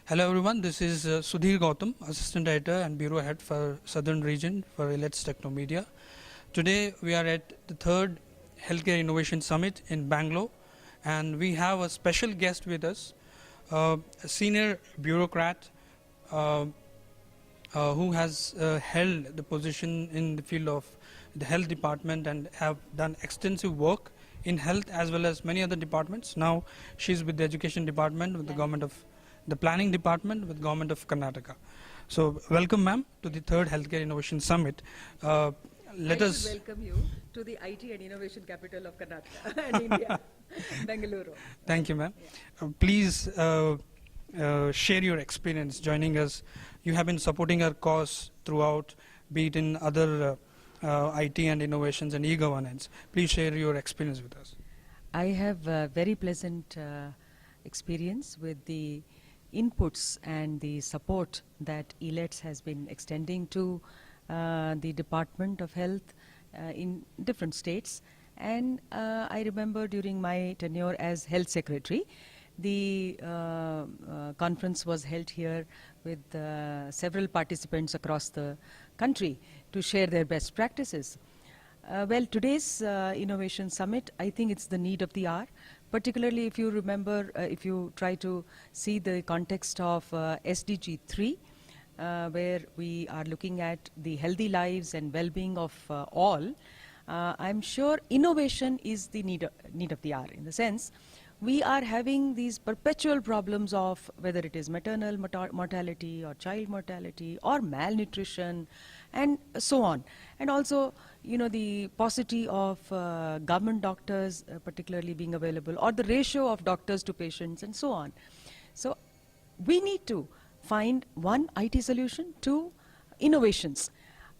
Hello everyone, this is Sudhir Gautam, Assistant Editor and Bureau Head for Southern Region for Elets Technomedia. Today we are at the third Healthcare Innovation Summit in Bangalore, and we have a special guest with us, a senior bureaucrat who has held the position in the field of the health department and have done extensive work in health as well as many other departments. Now she's with the education department with the government of the planning department with government of Karnataka. So welcome ma'am to the third Healthcare Innovation Summit. Let us welcome you to the IT and innovation capital of Karnataka and India, Bengaluru. Thank you ma'am. Yeah. Please share your experience joining us. You have been supporting our cause throughout, be it in other IT and innovations and e-governance. Please share your experience with us. I have a very pleasant experience with the inputs and the support that elets has been extending to the Department of Health in different states. And I remember during my tenure as Health Secretary, the conference was held here with several participants across the country to share their best practices. Well, today's Innovation Summit, I think it's the need of the hour, particularly if you remember, if you try to see the context of SDG 3, where we are looking at the healthy lives and well-being of all. I'm sure innovation is the need of the hour, in the sense we are having these perpetual problems of whether it is maternal mortality or child mortality or malnutrition and so on. And also, you know, the paucity of government doctors particularly being available, or the ratio of doctors to patients and so on. So we need to find one, IT solution, two, innovations.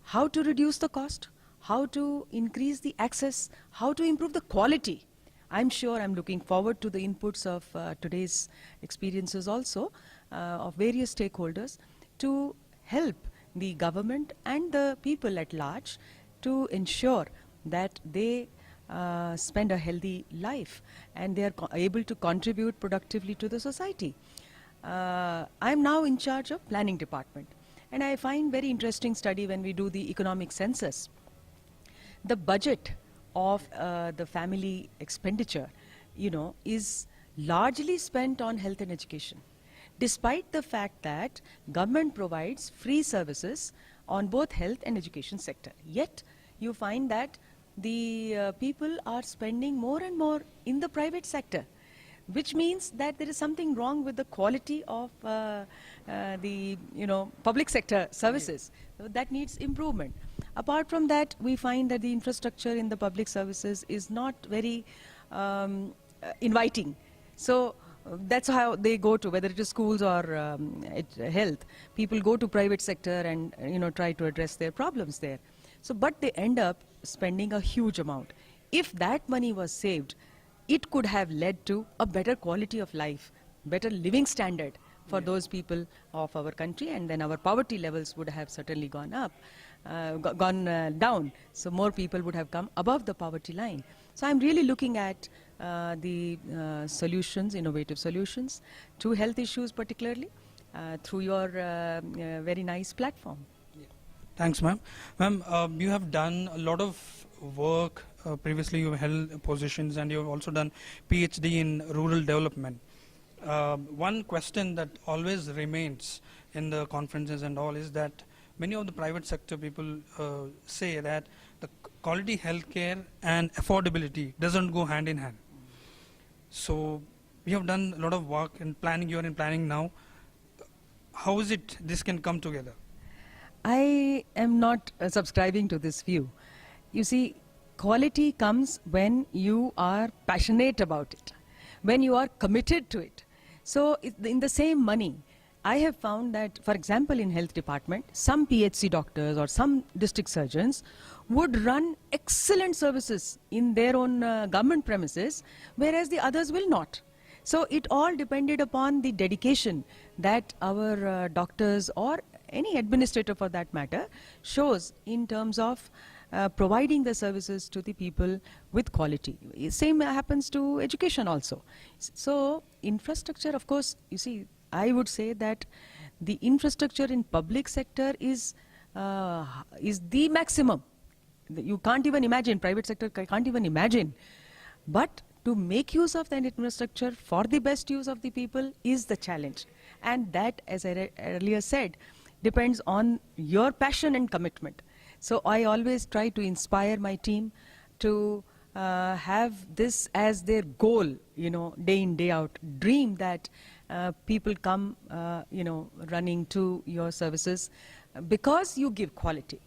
How to reduce the cost, how to increase the access, how to improve the quality. I'm sure I'm looking forward to the inputs of today's experiences also of various stakeholders to help the government and the people at large to ensure that they spend a healthy life and they are able to contribute productively to the society. I'm now in charge of planning department, and I find very interesting study when we do the economic census. The budget of the family expenditure, you know, is largely spent on health and education, despite the fact that government provides free services on both health and education sector. Yet you find that the people are spending more and more in the private sector, which means that there is something wrong with the quality of the public sector services. So that needs improvement. Apart from that, we find that the infrastructure in the public services is not very inviting. So that's how they go to, whether it is schools or health. People go to private sector and try to address their problems there. So, but they end up spending a huge amount. If that money was saved, it could have led to a better quality of life, better living standard for those people of our country, and then our poverty levels would have certainly gone up, gone down. So more people would have come above the poverty line. So I'm really looking at the solutions, innovative solutions to health issues particularly through your very nice platform. Thanks ma'am. Ma'am, you have done a lot of work. Previously you have held positions and you have also done PhD in rural development. One question that always remains in the conferences and all is that many of the private sector people say that the quality healthcare and affordability doesn't go hand in hand. So we have done a lot of work in planning. You are in planning now. How is it this can come together? I am not subscribing to this view. You see, quality comes when you are passionate about it, when you are committed to it. So in the same money, I have found that, for example, in health department, some PHC doctors or some district surgeons would run excellent services in their own government premises, whereas the others will not. So it all depended upon the dedication that our doctors or any administrator for that matter shows in terms of providing the services to the people with quality. Same happens to education also. So infrastructure, of course, you see, I would say that the infrastructure in public sector is the maximum. You can't even imagine, private sector can't even imagine. But to make use of that infrastructure for the best use of the people is the challenge. And that, as I earlier said, depends on your passion and commitment. So I always try to inspire my team to have this as their goal, you know, day in, day out. Dream that people come, you know, running to your services because you give quality.